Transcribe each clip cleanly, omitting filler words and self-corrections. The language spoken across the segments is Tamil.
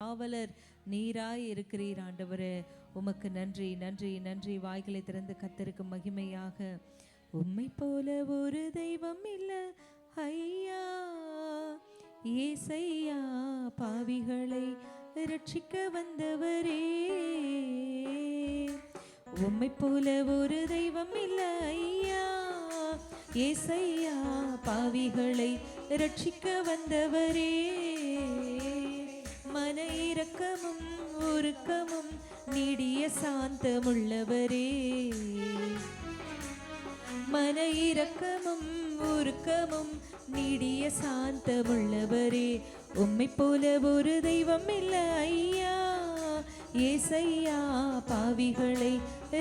காவலர் நீராய் இருக்கிறீர் ஆண்டவரே. உமக்கு நன்றி நன்றி நன்றி. வாய்களை திறந்து கர்த்தருக்கு மகிமையாக. உம்மை போல ஒரு தெய்வம் இல்ல ஐயா, ஏசையா, பாவிகளை ரட்சிக்க வந்தவரே. உம்மை போல ஒரு தெய்வம் இல்ல ஐயா, ஏசையா, பாவிகளை ரட்சிக்க வந்தவரே. மன இரக்கமும் உருக்கமும் நீடிய சாந்தமுள்ளவரே. மன இரக்கமும் உருக்கமும் நீடிய சாந்தமுள்ளவரே. உம்மை போல ஒரு தெய்வம் இல்ல ஐயா, ஏசையா, பாவிகளை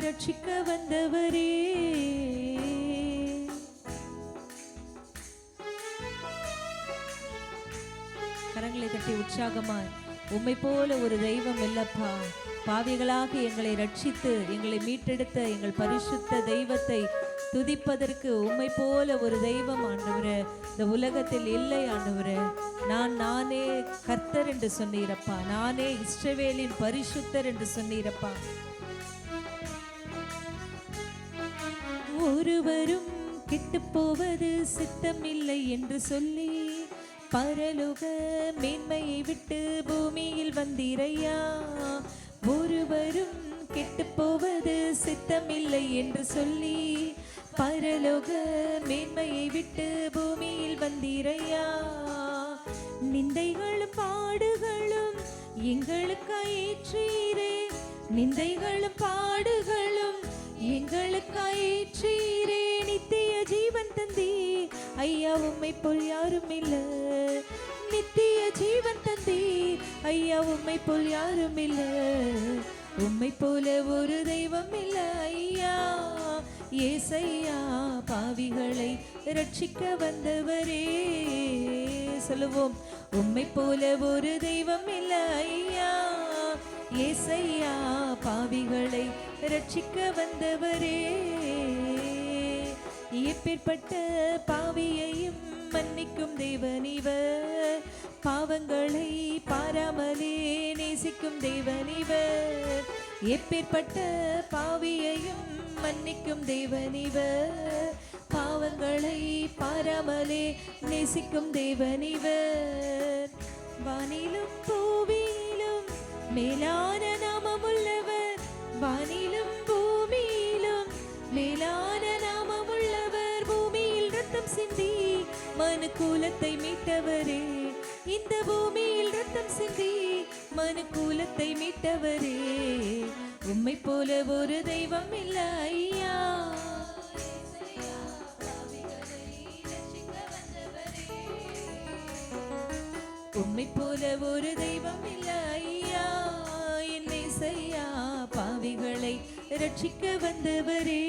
ரட்சிக்க வந்தவரே. கரங்களை தட்டி உற்சாகமாய், உம்மை போல ஒரு தெய்வம் இல்லப்பா. பாவிகளாக எங்களை ரட்சித்து எங்களை மீட்டெடுத்த எங்கள் பரிசுத்த தெய்வத்தை துதிப்பதற்கு உம்மை போல ஒரு தெய்வம் ஆண்டவரே இந்த உலகத்தில் இல்லை ஆண்டவரே. நானே கர்த்தர் என்று சொன்னீரப்பா, நானே இஸ்ரவேலின் பரிசுத்தர் என்று சொன்னீரப்பா. ஒருவரும் கெட்டு போவது சித்தமில்லை என்று சொல்லி பரலோக மேன்மையை விட்டு பூமியில் வந்தீரையா. ஒருவரும் கெட்டு போவது சித்தமில்லை என்று சொல்லி பரலோக மேன்மையை விட்டு பூமியில் வந்தீரையா. நிந்தைகளும் பாடுகளும் எங்களுக்காயிற்றீரே, நிந்தைகளும் பாடுகளும் எங்களுக்காயிற்றீரே. நித்திய ஜீவன் தந்தீ ஐயா, உம்மை போல் யாரும் இல்ல. நித்திய ஜீவன் தந்தீர் ஐயா, உம்மை போல் யாரும் இல்ல. உம்மை போல ஒரு தெய்வம் இல்ல ஐயா, ஏசையா, பாவிகளை ரட்சிக்க வந்தவரே. சொல்லுவோம், உம்மை போல ஒரு தெய்வம் இல்ல ஐயா, ஏசையா, பாவிகளை ரட்சிக்க வந்தவரே. எப்பேற்பட்ட பாவியையும் மன்னிக்கும் தேவனிவர், பாவங்களை பாராமலே நேசிக்கும் தேவனிவர். எப்பேற்பட்ட பாவியையும் மன்னிக்கும் தேவனிவர், பாவங்களை பாராமலே நேசிக்கும் தேவனிவர். வானிலும் பூமியிலும் மேலான நாமமுள்ளவர், வானிலும் பூமியிலும் மேலான நாமமுள்ளவர். பூமியில் ரத்தம் சிந்தி மனுக்குலத்தை மீட்டவரே, இந்த பூமியில் ரத்தம் சிந்தி மனுக்குலத்தை மீட்டவரே. உம்மை போல ஒரு தெய்வம் இல்ல ஐயா, உம்மை போல ஒரு தெய்வம் இல்ல ஐயா, என்னை செய்யா, பாவிகளை ரட்சிக்க வந்தவரே.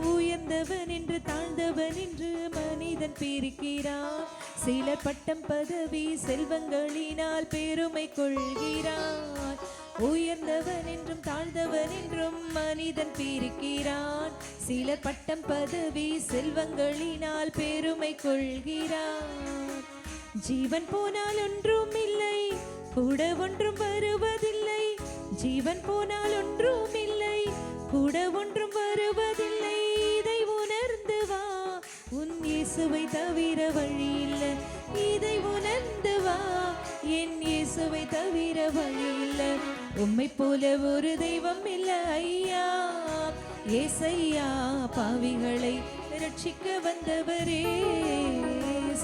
உயர்ந்தவன் என்று தாழ்ந்தவன் என்று மனிதன் பிரிக்கிறான். சிலர் பட்டம் பதவி செல்வங்களினால் பெருமை கொள்கிறான். உயர்ந்தவன் என்றும் தாழ்ந்தவன் என்றும் மனிதன் பிரிக்கிறான். சிலர் பட்டம் பதவி செல்வங்களினால் பெருமை கொள்கிறான். ஜீவன் போனால் ஒன்றும் இல்லை, கூட ஒன்றும் வருவதில்லை. ஜீவன் போனால் ஒன்றும் இல்லை, கூட ஒன்றும் வருவதில்லை. இதை உணர்ந்து வா, உன் இயேசுவை தவிர வழி இல்லை. இதை உணர்ந்து வா, என் இயேசுவை தவிர வழி இல்லை. உம்மை போல ஒரு தெய்வம் இல்லை ஐயா, ஏசையா, பாவிகளை ரட்சிக்க வந்தவரே.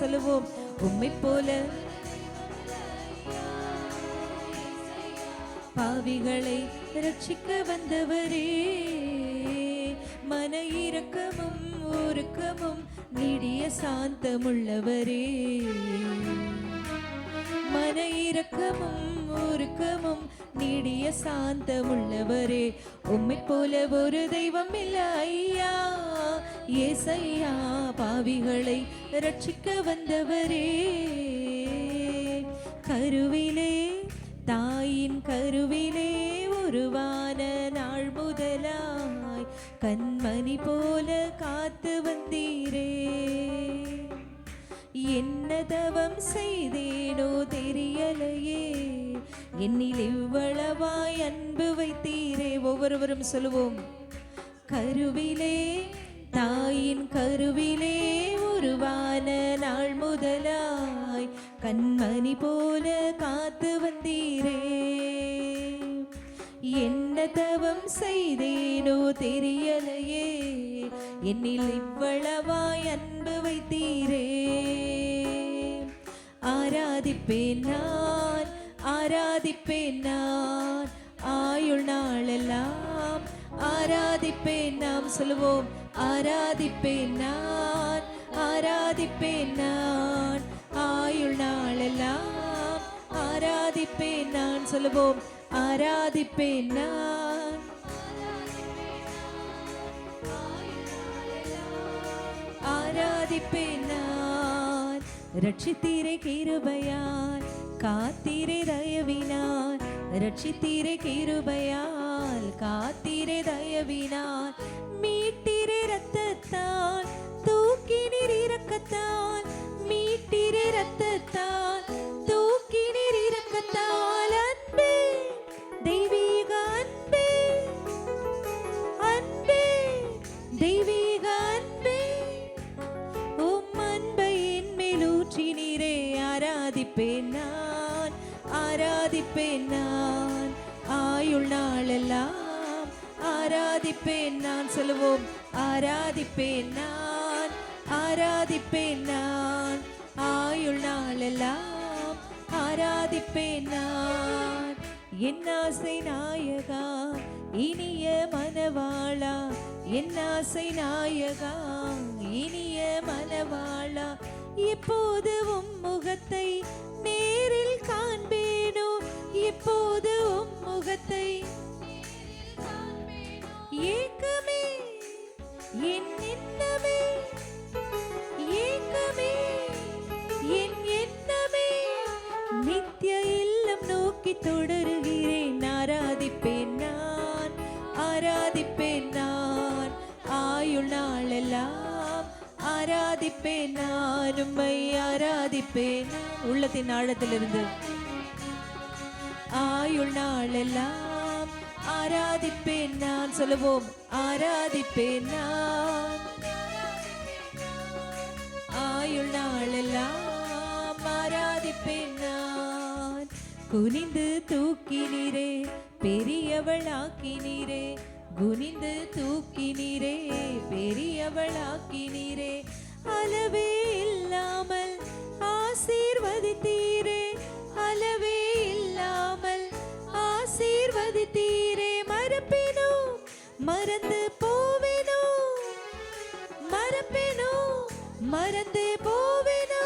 சொல்லுவோம், உம்மை போல பாவிகளை ரட்சிக்க வந்தவரே. மன இரக்கமும் உருக்கமும் நீடிய சாந்தமுள்ளவரே. மன இரக்கமும் உருக்கமும் நீடிய சாந்தமுள்ளவரே. உம்மை போல ஒரு தெய்வம் இல்ல ஐயா, ஏசையா, பாவிகளை ரட்சிக்க வந்தவரே. கருவிலே, தாயின் கருவிலே உருவான நாள் முதலாய் கண்மணி போல காத்து வந்தீரே. என்ன தவம் செய்தேனோ தெரியலையே, என்னில் இவ்வளவாய் அன்பு வைத்தீரே. ஒவ்வொருவரும் சொல்லுவோம். கருவிலே, தாயின் கருவிலே உருவான நாள் முதலாய் கண்மணி போல காத்து வந்தீரே. என்ன தவம் செய்தேனோ தெரியலையே, என்னில் இவ்வளவாய் அன்பு வைத்தீரே. ஆராதிப்பேன் நான், ஆராதிப்பேன் நான், ஆயுள் நாளெல்லாம் ஆராதிப்பேன் நாம். சொல்லுவோம். ஆராதிப்பேன் நான், ஆராதிப்பேன் நான், ஆயுள் நாளெல்லாம் ஆராதிப்பேன் நான். சொல்லுவோம். ஆராதிப்பேன் நான், ஆராதிப்பேன் நான். ரட்சித்தீரே கிருபையால், காத்தீரே தயவினால், ரட்சித்தீரே கிருபையால், காத்தீரே தயவினால், மீட்டீரே இரத்தத்தால், தூக்கினீர் இரக்கத்தால், மீட்டீரே இரத்தத்தால், தூக்கினீர் இரக்கத்தால். அன்பே, தெய்வீக அன்பே, அன்பே, தெய்வீக அன்பே, உம் அன்பை என் மேல் ஊற்றினீரே. ஆராதிப்பேன் நான், ஆராதிப்பேன் நான், ஆயுள் நாளெல்லாம் ஆராதிப்பேன் நான். சொல்லுவோம். ஆராதிப்பேன் நான், ஆராதிப்பேன் நான், ஆயுள் நாளெல்லாம் ஆராதிப்பேன் நான். என் ஆசை நாயகா, இனிய மனவாளா, என் ஆசை நாயகா, இனிய மனவாளா, எப்போது உம் முகத்தை நேரில் காண்பேனோ, எப்போது உம் முகத்தை ஏக்கமே என் எண்ணமே, ஏக்கமே என் எண்ணமே, நித்திய இல்லம் நோக்கி தொடருகிறேன். ஆராதிப்பேன் நான், ஆராதிப்பேன் நான், ஆயுள் நாளெல்லாம் ஆராதிப்பேன் நான். உம்மை ஆராதிப்பேன் உள்ளத்தின் ஆழத்திலிருந்து. ஆயுள் நாளெல்லாம் ஆராதிப்பேன் நான். சொல்லுவோம். ஆராதிப்பேன் நான், ஆயுள் நாளெல்லாம் ஆராதிப்பேன் நான். குனிந்து தூக்கினீரே, பெரியவளாக்கினீரே, குனிந்து தூக்கினீரே, பெரியவளாக்கினீரே, அளவே இல்லாமல் ஆசீர்வதித்தீரே, அளவே இல்லாமல் ஆசீர்வதித்தீரே. மறப்பேனோ, மறந்து போவேனோ, மறப்பேனோ, மறந்து போவேனோ,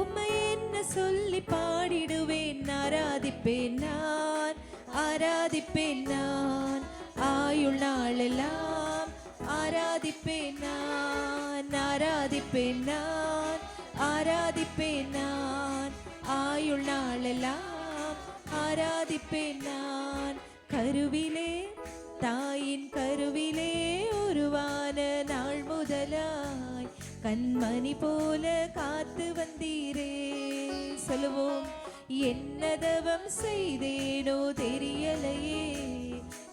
உம்மை என்ன சொல்லி பாடிடுவேன். ஆராதிப்பேன் நான், ஆராதிப்பேன் நான், ஆயுள் நாளெல்லாம் ஆராதிப்பேன் நான், ஆராதிப்பேன் நான், ஆராதிப்பேன் நான், ஆயுள் நாளெல்லாம் ஆராதிப்பேன் நான். கருவிலே, தாயின் கருவிலே உருவான நாள் முதலாய் கண்மணி போல காத்து வந்தீரே. சொல்லுவோம். என்ன தவம் செய்தேனோ தெரியலையே,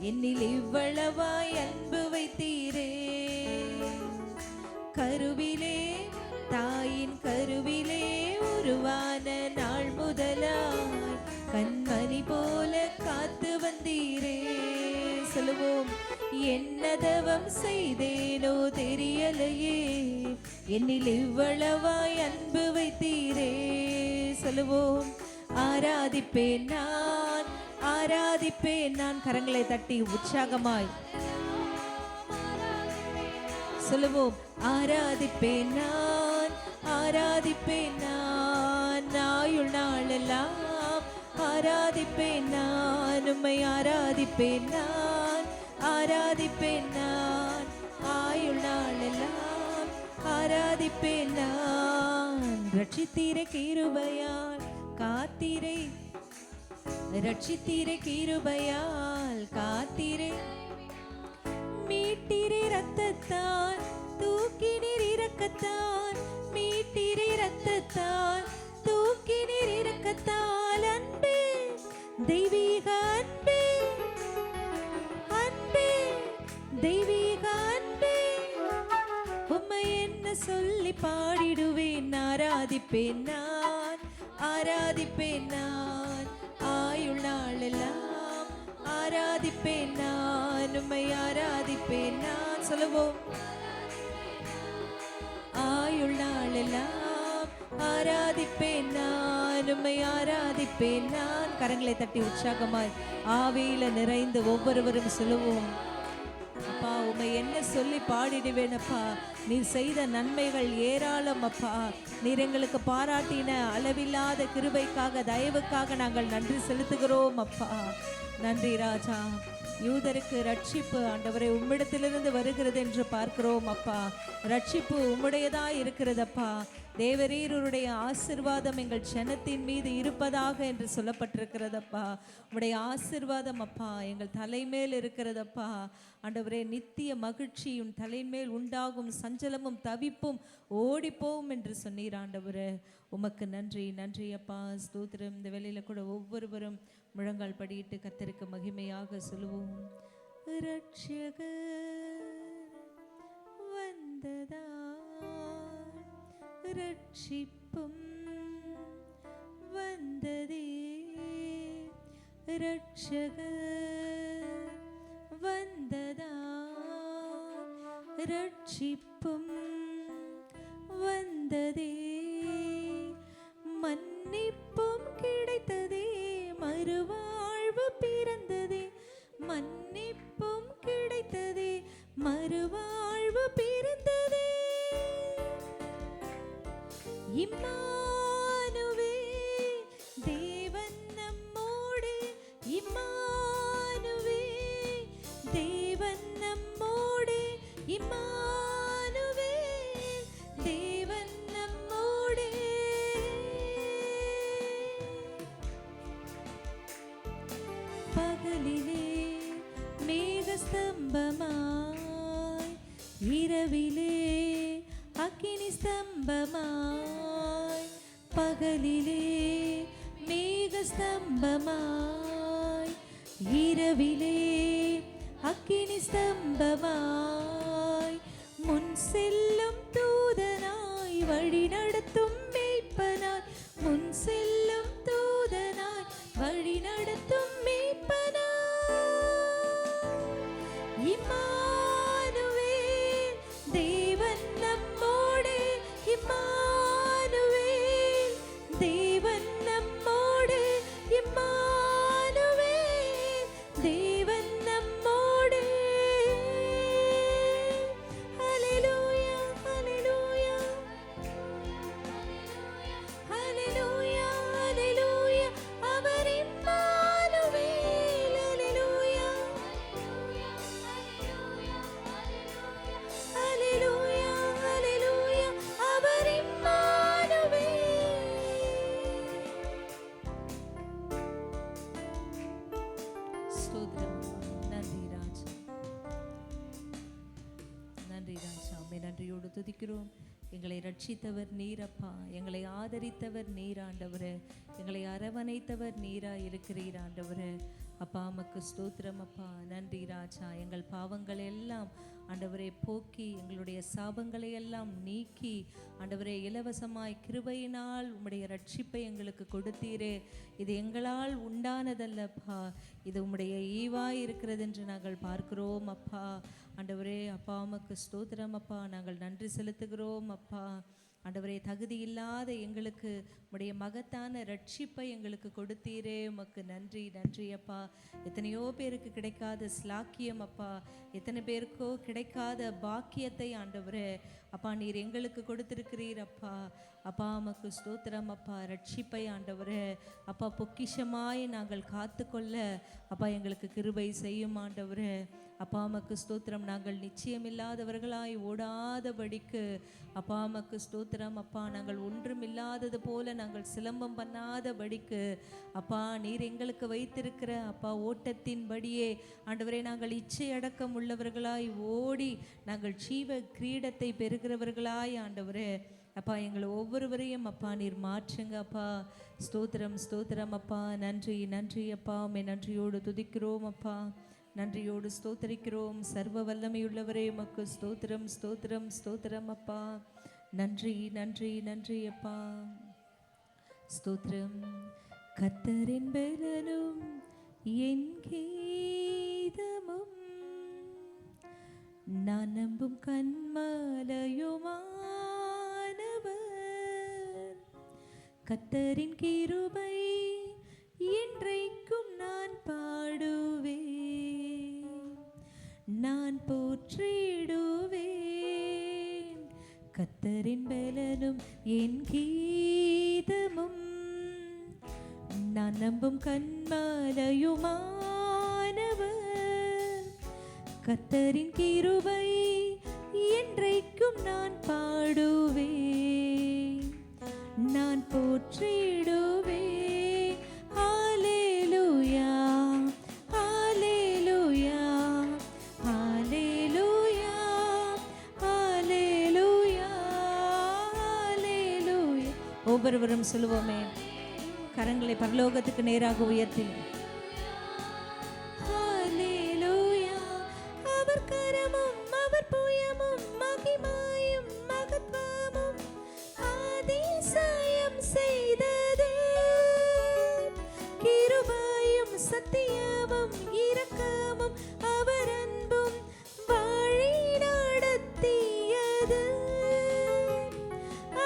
என்னில் இவ்வளவாய் அன்பு வைத்தீரே. கருவிலே, தாயின் கருவிலே உருவான நாள் முதலாய் கண்மணி போல காத்து வந்தீரே. சொல்லுவோம். என்ன தவம் செய்தேனோ தெரியலையே, என்னில் இவ்வளவாய் அன்பு வைத்தீரே. சொல்லுவோம். ஆராதிப்பேன் நான், ஆராதிப்பேன் நான். கரங்களை தட்டி உற்சாகமாய் சொல்லுவோம். ஆராதிப்பேன் நான், ஆராதிப்பேன் நான், ஆயுள் நாளெல்லாம் ஆராதிப்பேன் நான். உம்மை ஆராதிப்பேன் நான், ஆராதிப்பேன் நான், ஆயுள் நாளெல்லாம் ஆராதிப்பேன் நான். ரட்சித்தீரே கிருபையால், காத்தீரே, ரட்சித்தீரே கிருபையால், காத்தீரே, மீட்டீரே இரத்தத்தால், தூக்கினீர் இரக்கத்தால் மீட்டீர் இரத்தத்தால் தூக்கினீர் இரக்கத்தால் அன்பே தெய்வீக அன்பே அன்பே தெய்வீக அன்பே உம்மை என்ன சொல்லி பாடிடுவேன் ஆராதிப்பேன் நான் ஆராதிப்பேன் நான் ஆயுள் நாளெல்லாம் ஆராதிப்பேன் நான் உம்மை ஆராதிப்பேன் நான் சொல்லுவோம் ஆயுள் நாளெல்லாம் ஆராதிப்பேன் நான் உம்மை ஆராதிப்பேன் நான். கரங்களை தட்டி உற்சாகமாய் ஆவியில நிறைந்து ஒவ்வொருவரும் சொல்லுவோம் அப்பா உம்மை என்ன சொல்லி பாடிடுவேன் அப்பா. நீர் செய்த நன்மைகள் ஏராளம் அப்பா. நீர் எங்களுக்கு பாராட்டின அளவில்லாத கிருபைக்காக தயவுக்காக நாங்கள் நன்றி செலுத்துகிறோம் அப்பா. நன்றி ராஜா. யூதருக்கு ரட்சிப்பு ஆண்டவரை உம்மிடத்திலிருந்து வருகிறது என்று பார்க்கிறோம் அப்பா. ரட்சிப்பு உம்முடையதா இருக்கிறதப்பா. தேவரீருடைய ஆசிர்வாதம் எங்கள் ஜனத்தின் மீது இருப்பதாக என்று சொல்லப்பட்டிருக்கிறதப்பா. உம்முடைய ஆசிர்வாதம் அப்பா எங்கள் தலைமேல் இருக்கிறதப்பா. ஆண்டவரே நித்திய மகிழ்ச்சியும் தலைமேல் உண்டாகும் சஞ்சலமும் தவிப்பும் ஓடிப்போம் என்று சொன்னீர் ஆண்டவரே. உமக்கு நன்றி நன்றி அப்பா. ஸ்தோத்திரம். இந்த வேளையில கூட ஒவ்வொருவரும் முழங்கால் படியிட்டு கர்த்தருக்கு மகிமையாக சொல்லுவோம். ரட்சகர் வந்ததா ரட்சிப்பும் வந்ததே ரட்சகர் வந்ததா ரட்சிப்பும் வந்ததே மன்னிப்பும் கிடைத்ததே மறுவாழ்வு பிறந்ததே மன்னிப்பும் கிடைத்ததே மறுவாழ்வு பிறந்ததே இம்மானுவேல் தேவன் நம்மோடு இம்மானுவேல் தேவன் நம்மோடு இம்மானுவேல் தேவன் நம்மோடு பகலிலே மேகஸ்தம்பமாய் இரவிலே அக்கினி ஸ்தம்பமாய் பகலிலே மேகஸ்தம்பமாய் இரவிலே அக்கினி ஸ்தம்பமாய் முன் செல்லும் தூதனாய் வழி நடத்தும் மேய்ப்பனாய் முன் செல்லும் தூதனாய் வழி நடத்தும் மேய்ப்பனாய் இம்மானுவேல் தேவன் நம்மோடு இம்மானுவேல் தேவன் நம்மோடு இம்மானுவேல் தேவன் நம்மோடு. ஹல்லேலூயா ஹல்லேலூயா ஹல்லேலூயா ஹல்லேலூயா அவர் இம்மானுவேல் ஹல்லேலூயா ஹல்லேலூயா ஹல்லேலூயா அவர் இம்மானுவேல். ஸ்தோத்திரம். நன்றி ராஜா நன்றி ராஜா. உம்மை நன்றியோடு துதிக்கிறோம். எங்களை ரட்சித்தவர் நீரப்பா. எங்களை ஆதரித்தவர் நீர் ஆண்டவரே. எங்களை அரவணைத்தவர் நீரா இருக்கிறீர் ஆண்டவரே. அப்பா உமக்கு ஸ்தோத்திரம் அப்பா. நன்றி ராஜா. எங்கள் பாவங்களை எல்லாம் ஆண்டவரே போக்கி எங்களுடைய சாபங்களை எல்லாம் நீக்கி ஆண்டவரே இலவசமாய் கிருபையினால் உம்முடைய ரட்சிப்பை எங்களுக்கு கொடுத்தீரே. இது எங்களால் உண்டானதல்லப்பா. இது உம்முடைய ஈவாய் இருக்கிறது என்று நாங்கள் பார்க்கிறோம் அப்பா. ஆண்டவரே அப்பா உமக்கு ஸ்தோத்திரம் அப்பா. நாங்கள் நன்றி செலுத்துகிறோம் அப்பா. ஆண்டவரே தகுதி இல்லாத எங்களுக்கு உம்முடைய மகத்தான ரட்சிப்பை எங்களுக்கு கொடுத்தீரே. உமக்கு நன்றி நன்றி அப்பா. எத்தனையோ பேருக்கு கிடைக்காத ஸ்லாக்கியம் அப்பா. எத்தனை பேருக்கோ கிடைக்காத பாக்கியத்தை ஆண்டவரே அப்பா நீர் எங்களுக்கு கொடுத்திருக்கிறீர் அப்பா. அப்பா உமக்கு ஸ்தோத்திரம் அப்பா. ரட்சிப்பை ஆண்டவரே அப்பா பொக்கிஷமாய் நாங்கள் காத்துக்கொள்ள அப்பா எங்களுக்கு கிருபை செய்யும் ஆண்டவரே. அப்பா உமக்கு ஸ்தோத்திரம். நாங்கள் நிச்சயமில்லாதவர்களாய் ஓடாதபடிக்கு அப்பா உமக்கு ஸ்தோத்திரம். அப்பா நாங்கள் ஒன்றுமில்லாதது போல நாங்கள் சிலம்பம் பண்ணாதபடிக்கு அப்பா நீர் எங்களுக்கு வைத்திருக்கிற அப்பா ஓட்டத்தின்படியே ஆண்டவரே நாங்கள் இச்சை அடக்கம் உள்ளவர்களாய் ஓடி நாங்கள் ஜீவ கிரீடத்தை பெறுகிறவர்களாய் ஆண்டவரே அப்பா எங்களை ஒவ்வொருவரையும் அப்பா நீர் மாற்றுங்க அப்பா. ஸ்தோத்திரம் ஸ்தோத்திரம் அப்பா. நன்றி நன்றி அப்பா. உம்மை நன்றியோடு துதிக்கிறோம் அப்பா. நன்றியோடு ஸ்தோத்தரிக்கிறோம். சர்வ வல்லமையுள்ளவரே உமக்கு ஸ்தோத்திரம் ஸ்தோத்திரம் ஸ்தோத்திரம் அப்பா. நன்றி நன்றி நன்றி அப்பா. ஸ்தோத்திரம். கர்த்தரின் பெலனும் என் கீதமும் நான் நம்பும் கன்மலையுமா கர்த்தரின் கிருபை என்றைக்கும் நான் பாடுவேன், நான் போற்றிடுவேன். கர்த்தரின் பலனும் என் கீதமும் நான் நம்பும் கன்மலையுமானவர். கர்த்தரின் கிருபை என்றைக்கும் நான் பாடுவேன், நான் போற்றிடுவேன். ஹல்லேலூயா ஹல்லேலூயா ஹல்லேலூயா ஹல்லேலூயா ஹல்லேலூயா. ஒவ்வொருவரும் சொல்லுவோமே, கரங்களை பரலோகத்துக்கு நேராக உயர்த்தி ஹல்லேலூயா. அவர் கரமும் அவர் புயமும் மகிமையும் மகத்துவமும் அதிசயம் செய்தது. கிருபையும் சத்தியமும் இரக்கமும் அவர் அன்பும் வழி நடத்தியது.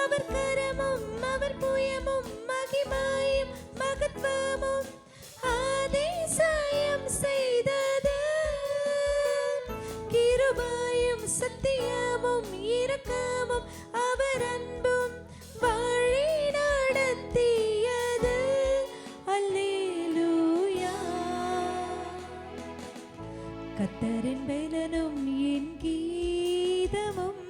அவர் கரமும் அவர் புயமும் மகிமையும் மகத்துவமும் அதிசயம் செய்தது. கிருபையும் சத்தியமும் இரக்கமும் அவர் அன்பும் வழி நடத்தியது. அல்லேலூயா. கர்த்தரின் பலனும் என் கீதமும்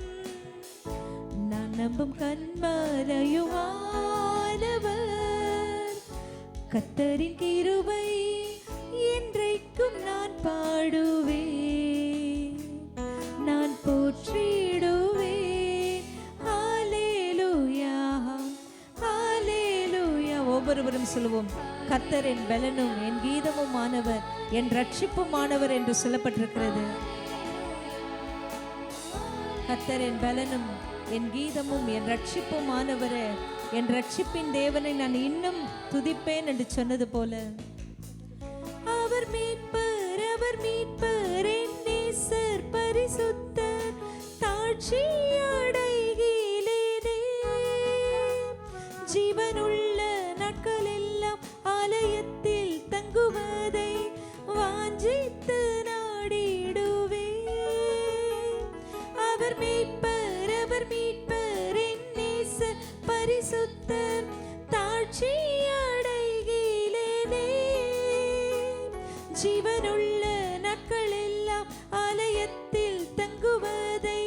நான் நம்பும் கன்மலையுமானவர். கர்த்தரின் கிருபை என்றைக்கும் நான் பாடுவேன், நான் போற்றிடுவேன். ஹல்லேலூயா ஹல்லேலூயா. ஒவ்வொருவரும் சொல்லுவோம், கர்த்தரின் பலனும் என் கீதமும் ஆனவர், என் ரட்சிப்பும் ஆனவர் என்று சொல்லப்பட்டிருக்கிறது. கர்த்தரின் பலனும் என் கீதமும் என் ரட்சிப்பும் ஆனவரே, என் ரட்சிப்பின் தேவனை நான் இன்னும் துதிப்பேன் என்று சொன்னது போல, அவர் மீட்பர் என் நேசர் பரிசுத்தர் தாழ்ச்சி அடைகிலேனே. ஜீவனுள்ள நாட்கள் எல்லாம் ஆலயத்தில் தங்குவதை வாஞ்சித்து நாடிடுவேன். அவர் மீட்பர் என் நேசர் பரிசுத்தர் தாழ்ச்சி அடைகிலேனே. ஜீவனுள்ள நாட்கள் எல்லாம் ஆலயத்தில் தங்குவதை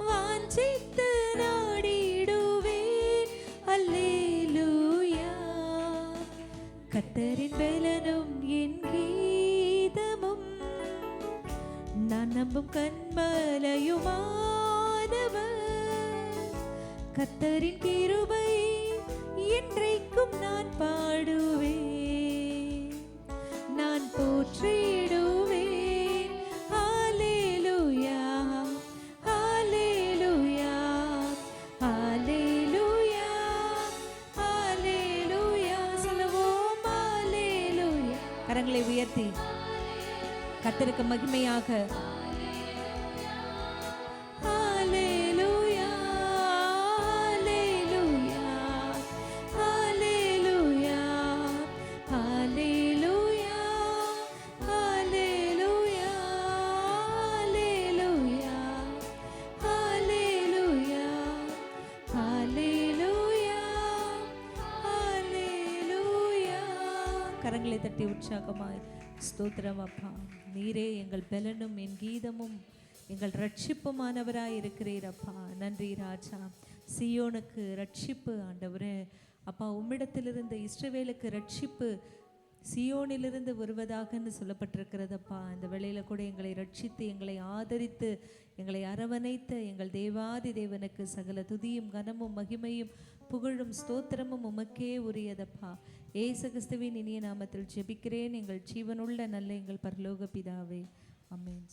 வாஞ்சித்து நாடிடுவேன். அல்லேலூயா. கர்த்தரின் பலனும் என் கீதமும் நான் நம்பும் கன்மலையுமானவர். கர்த்தரின் கிருபை என்றைக்கும் நான் பாடுவேன், நான் போற்றிடுவேன். ஹல்லேலூயா ஹல்லேலூயா ஹல்லேலூயா ஹல்லேலூயா. சொல்லுவோம் ஹல்லேலூயா. கரங்களை உயர்த்தி கர்த்தருக்கு மகிமையாக ஹல்லேலூயா ஹல்லேலூயா ஹல்லேலூயா ஹல்லேலூயா ஹல்லேலூயா ஹல்லேலூயா ஹல்லேலூயா ஹல்லேலூயா ஹல்லேலூயா. கரங்களை தட்டி உற்சாகமாய் ஸ்தோத்திரம் அப்பா. நீரே எங்கள் பலனும் என் கீதமும் எங்கள் ரட்சிப்புமானவராய் இருக்கிறீர் அப்பா. நன்றி ராஜா. சியோனுக்கு ரட்சிப்பு ஆண்டவரே அப்பா, உம்மிடத்திலிருந்து இஸ்ரவேலுக்கு ரட்சிப்பு சியோனிலிருந்து வருவதாகன்னு சொல்லப்பட்டிருக்கிறதப்பா. இந்த வேளையில் கூட எங்களை ரட்சித்து எங்களை ஆதரித்து எங்களை அரவணைத்த எங்கள் தேவாதி தேவனுக்கு சகல துதியும் கனமும் மகிமையும் புகழும் ஸ்தோத்திரமும் உமக்கே உரியதப்பா. ஏசு கிறிஸ்துவின் இனிய நாமத்தில் ஜெபிக்கிறேன் எங்கள் ஜீவனுள்ள நல்ல எங்கள் பரலோக பிதாவே. ஆமென்.